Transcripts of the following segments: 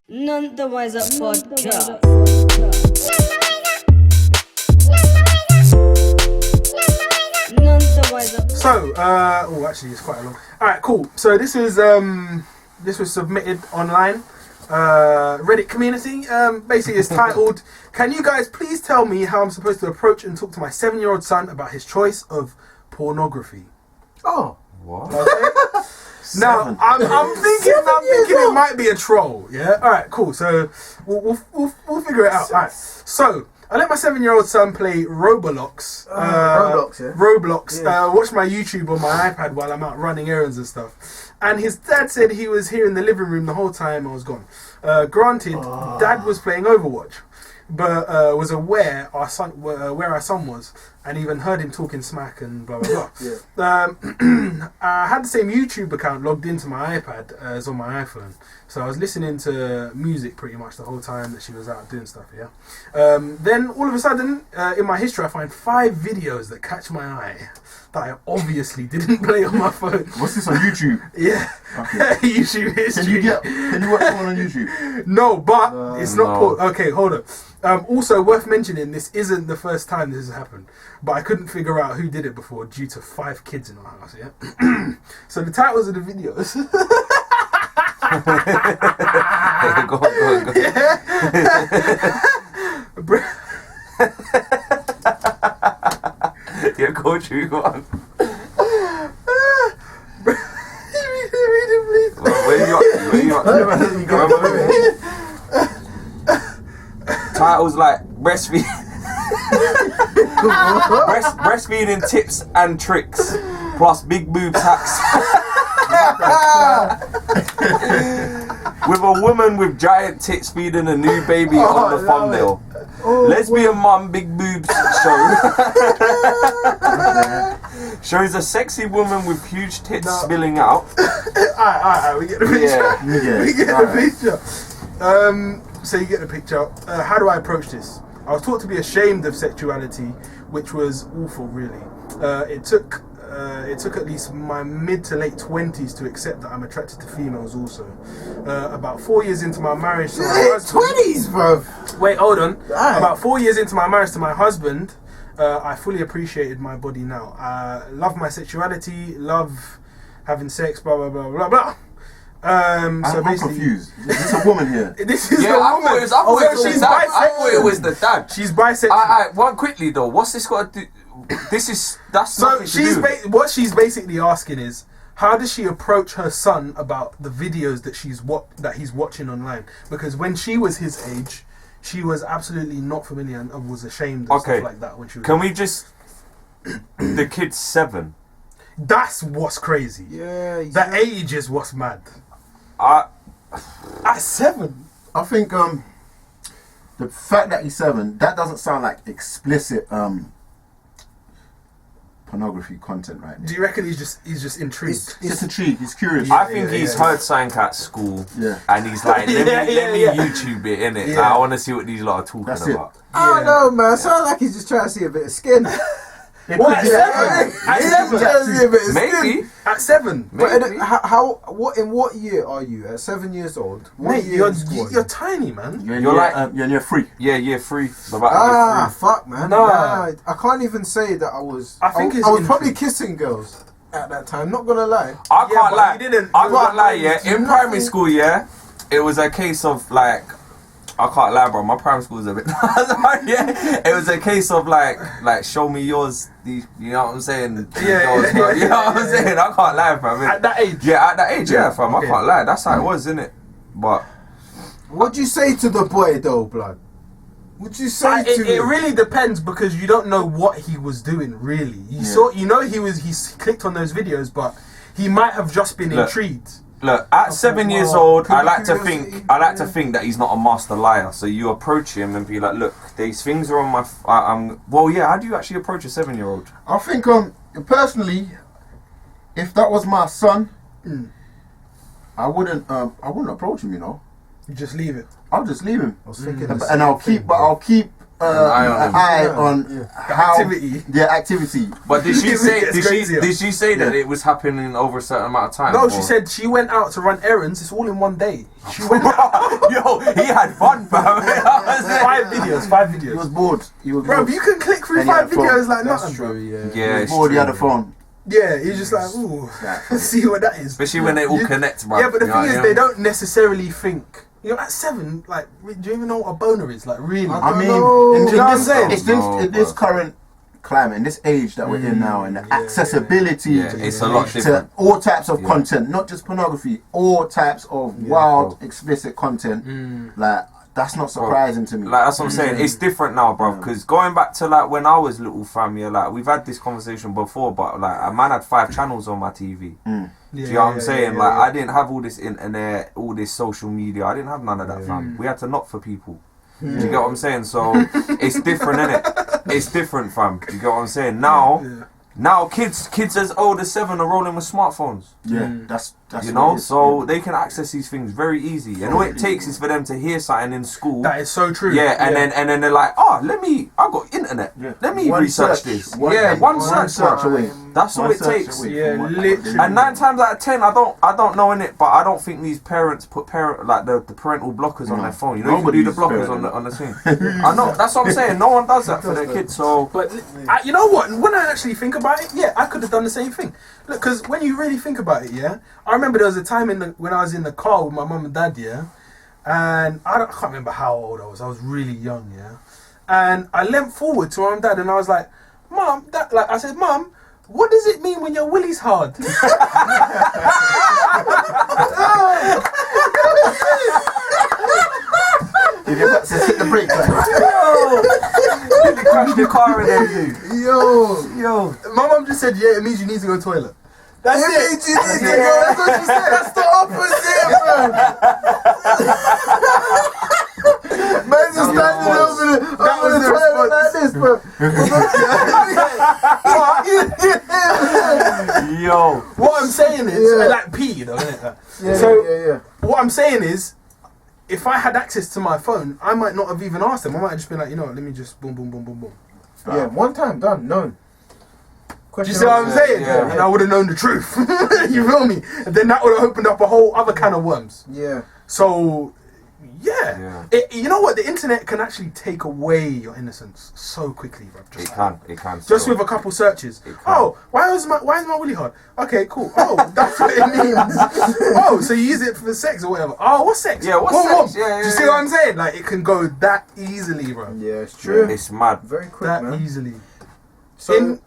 None the wiser podcast. None the wiser. So, actually, it's quite long. All right, cool. So this was submitted online, Reddit community. Basically, it's titled, "Can you guys please tell me how I'm supposed to approach and talk to my 7-year-old son about his choice of pornography?" Oh, What? Okay. Now, I'm thinking it might be a troll. Yeah. All right. Cool. So we'll figure it out. All right. So I let my 7-year-old son play Roblox. Roblox, yeah. Roblox. Yeah. Watch my YouTube on my iPad while I'm out running errands and stuff. And his dad said he was here in the living room the whole time I was gone. Granted, Dad was playing Overwatch, but was aware where our son was, and even heard him talking smack and blah blah blah. I had the same YouTube account logged into my iPad as on my iPhone, so I was listening to music pretty much the whole time that she was out doing stuff. Yeah. Then all of a sudden, in my history, I find 5 videos that catch my eye that I obviously didn't play on my phone. What's this on YouTube? Yeah. Okay. YouTube history. Can you watch porn on YouTube? No, but it's not. No. Okay, hold on. Also, worth mentioning, this isn't the first time this has happened, but I couldn't figure out who did it before due to 5 kids in our house. Yeah. So the titles of the videos. Go on. Yeah, go through one. Where you at? Titles like breastfeeding tips and tricks, plus big boobs hacks. With a woman with giant tits feeding a new baby on the thumbnail. Lesbian mum big boobs shows a sexy woman with huge tits spilling out. Alright, we get the picture. Yeah. We get the picture. So you get the picture. How do I approach this? I was taught to be ashamed of sexuality, which was awful, really. It took at least my mid to late 20s to accept that I'm attracted to females also. About 4 years into my marriage to my husband... 20s, bro. Wait, hold on. Aye. About 4 years into my marriage to my husband, I fully appreciated my body now. I love my sexuality, love having sex, blah, blah, blah, blah, blah. I'm confused. Is this a woman here? This is Yeah, the I woman. thought it was, I thought it was she's the dad. I thought it bisexual. was the dad. She's bisexual. One quickly though, what's this got to do? That's So nothing to do. what she's basically asking is, how does she approach her son about the videos that he's watching online? Because when she was his age, she was absolutely not familiar and was ashamed of stuff like that when she was. Can we just... The kid's 7. That's what's crazy. Yeah. The age is what's mad. At 7. I think the fact that he's 7, that doesn't sound like explicit pornography content right there. Do you reckon he's just intrigued? He's just intrigued, he's curious. I think he's heard something at school, Yeah. and he's like, let me Yeah. YouTube it, innit? Yeah. Like, I want to see what these lot are talking That's it. about. I don't know, man. Sounds like he's just trying to see a bit of skin. What, at 7? At 7? Trying to see a bit of skin. Maybe. At 7? But in what year are you? At 7 years old? What Mate, year you're in school are you? you're tiny, man. You're like- you're year 3. Yeah, year 3. Fuck, man. No. Nah, I can't even say that I was. I think it's I was probably intrigue. kissing girls at that time. Not gonna lie. I Yeah, can't but lie. you didn't- I you can't were- lie. Yeah, in nothing- primary school, yeah, it was a case of like, I can't lie, bro. My primary school was a bit. Yeah, it was a case of like show me yours. You know what I'm saying? Yeah, Yours, bro. You know what I'm saying? I can't lie, fam. At that age? Yeah, at that age, yeah, fam. Okay. I can't lie. That's how it was, innit? But What'd you say to the boy though, blood? What'd you say to It him? really depends because you don't know what he was doing. Really, he clicked on those videos, but he might have just been Look. intrigued. look, at 7 years well, old, I could like be to curiosity, think. I like to yeah. think that he's not a master liar. So you approach him and be like, look, these things are on my. Well, yeah. How do you actually approach a 7-year-old? I think personally, if that was my son, I wouldn't approach him, you know. You just leave it. I'll just leave him. I was thinking And I'll keep eye on how activity. their activity. But did she say? It's crazier. Did she say that it was happening over a certain amount of time? No, or? she said she went out to run errands. It's all in one day. She went out. Yo, he had fun, fam. Five videos. He was bored. He was Bro, bored. you can click through And he had 5 videos phone. like That's nothing, bro. true, yeah. Yeah, He was it's bored. He true. had a phone. Yeah, he's just like, ooh, Exactly. see what that is. Especially when they all You- connect, bro. Yeah, but the You thing know, is, you they know? don't necessarily think. You know, at 7, like, do you even know what a boner is? Like, really? I mean, know. in Do you know what I'm this, saying? in this current climate, in this age that we're in now, and the accessibility Yeah, it's a lot to different. all types of Yeah. content, not just pornography, all types of wild, explicit content. Like, that's not surprising to me. Like that's what I'm saying. It's different now, bro. Because going back to like when I was little, fam, yeah, like we've had this conversation before, but like a man had 5 channels on my TV. Do you know what I'm saying? Like I didn't have all this internet, all this social media. I didn't have none of that, fam. We had to knock for people. Do you get what I'm saying? So it's different, innit? It's different, fam. Do you get what I'm saying? Now kids as old as 7 are rolling with smartphones. Yeah, that's You what know, it is, so yeah. they can access these things very easy. And all it takes is for them to hear something in school. That is so true. Yeah, and then they're like, oh, I got internet. Yeah. Let me One research search. this. One search, search bro. away. That's all One it search takes. away Yeah, from what- literally. And 9 times out of 10, I don't know in it, but I don't think these parents put the parental blockers on their phone. You know, you can do the blockers on the thing. I know. That's what I'm saying. No one does that for their kids. So But you know what? When I actually think about it, yeah, I could have done the same thing. Look, because when you really think about it, yeah, I remember there was a time when I was in the car with my mum and dad, yeah, and I can't remember how old I was. I was really young, yeah, and I leant forward to my mum and dad, and I was like, "Mum, I said, Mum, what does it mean when your willy's hard?" Did you have to hit the brake? Like, they crashed the car and everything. Yo, my mum just said, "Yeah, it means you need to go to the toilet." That's it. That's what she said. That's the opposite, man. Man's just standing over the toilet like this, bro. Yo, What I'm saying is, Yeah. like pee, you know, innit? Yeah, So- yeah. What I'm saying is, if I had access to my phone, I might not have even asked them. I might have just been like, you know what, let me just boom, boom, boom, boom, boom. Yeah, one time done, none. Do you see what I'm saying? Yeah. And I would have known the truth. You feel me? And then that would have opened up a whole other can of worms. Yeah. So, yeah. You know what? The internet can actually take away your innocence so quickly, bro. it can. Just so. with a couple searches. It can. Oh, why is my willy hard? Okay, cool. Oh, that's what it means. Oh, so you use it for sex or whatever. Oh, what's sex? Yeah, what's Boom, sex? boom. Yeah, Do you see what I'm saying? Like, it can go that easily, bro. Yeah, it's true. It's mad. Very quick, That man. easily. So,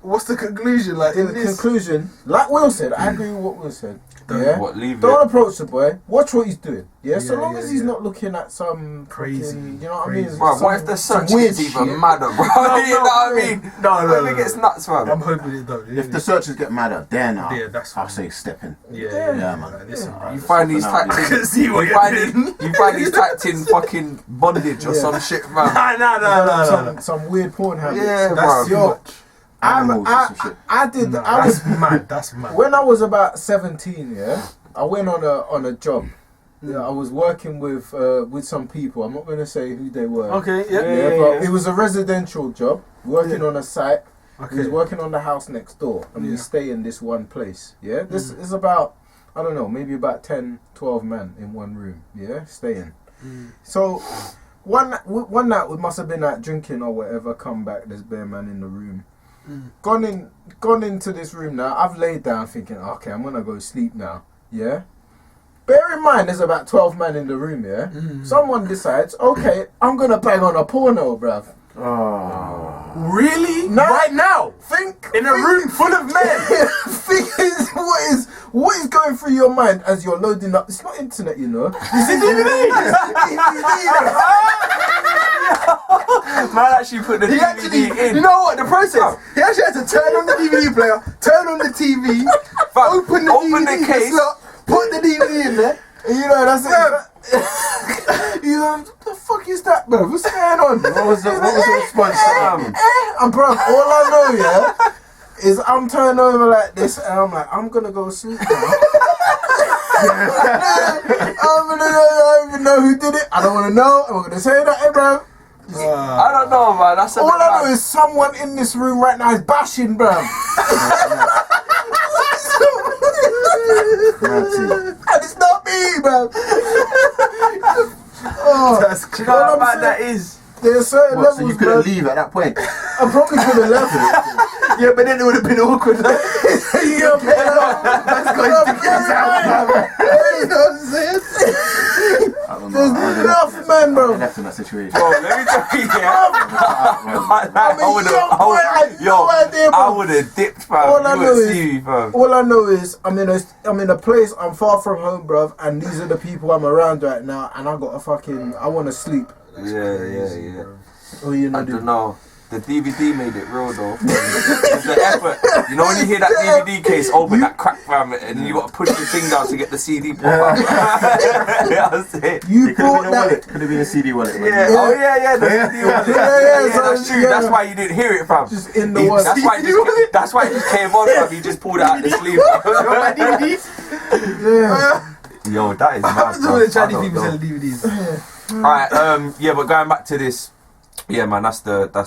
What's the conclusion? Like, in in this. conclusion, like Will said, I agree with what Will said. Yeah. What, leave Don't it? approach the boy. Watch what he's doing. Yeah. So Yeah, long yeah, as he's yeah. not looking at some Crazy, fucking, you know what crazy. I mean? Bro, Some- what if the some search weird is even shit. madder, bro? You know what I mean? No, What if it gets nuts, I'm man? hoping it don't. if the searches get madder, then Yeah, that's I'll fine. say step in. Yeah, man. Listen, bro. You find these I tactics. see what You find these tactics fucking bondage or Yeah. some shit, man. No. Some weird porn habits. Yeah, That's bro. too Yo, much. Animals and some shit. I did. No, I was that's mad. That's mad. when I was about 17. Yeah, I went on a job. Yeah, I was working with some people. I'm not going to say who they were. Okay, yeah. Yeah, but it was a residential job, working on a site. Okay. He was working on the house next door, and we Yeah. stay in this one place. Yeah, this is about, I don't know, maybe about 10, 12 men in one room. Yeah, staying. So one night we must have been out drinking or whatever. Come back, there's bare man in the room. Gone into this room now. I've laid down thinking, okay, I'm gonna go sleep now. Yeah. Bear in mind, there's about 12 men in the room. Yeah. Someone decides, okay, I'm gonna bang on a porno, bruv. Really? No. Right now? Think In a room full of men? Think is what is going through your mind as you're loading up. It's not internet, you know. This is Man actually put the He DVD actually, in. you know what, the process, he actually had to turn on the DVD player, turn on the TV, Fam, open the open the DVD case. slot, put the DVD in there, You know, that's it. you know, what the fuck is that, bro? What's going on? What was the response? And bro, all I know, yeah, is I'm turning over like this, and I'm like, I'm gonna go sleep now. I don't even know who did it. I don't want to know. I'm not gonna say that, hey, bro. I don't know, man. That's a All bit I know mad. is someone in this room right now is bashing, bruv. And it's not me, bruv. That's Do you know how All I'm bad saying- that is? There's certain What, so levels, you couldn't bruv. leave at that point? I probably could have left it. Yeah, but then it would have been awkward. Yeah, but That's got his dick out. you know what I'm saying? I don't There's enough, man, I bro. left in that situation. Bro, let me tell you, yeah. no idea, I bro. would have dipped, fam. All I You know would is- see me, fam. All I know is I'm in a place, I'm far from home, bruv, and these are the people I'm around right now, and I want to sleep. Yeah. Oh, you know, I dude. don't know. The DVD made it real though. The effort. You know when you hear that DVD case open, that crack, fam, and then you got to push the thing down to get the CD pop out. Yeah, that's it. You It could have brought been a that. wallet. Could have been a CD wallet. Man. Yeah. Oh yeah. The CD wallet. Yeah, so, That's true. yeah. That's why you didn't hear it, fam. Just in the wallet. That's why it just came on, fam. You just pulled it out the sleeve. Yeah. Yo, that is mad. Some of the bruv. I Chinese don't people know. selling DVDs. Alright, yeah, but going back to this, yeah, man, that's the Yeah,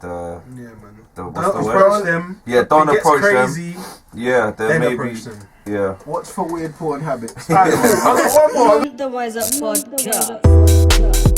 man. what's Don't the word? approach them. Yeah, don't It gets approach them. crazy, Yeah, then then maybe, approach them. yeah. Watch for weird porn habits. Alright, I've got one more. The Wise Up Podcast.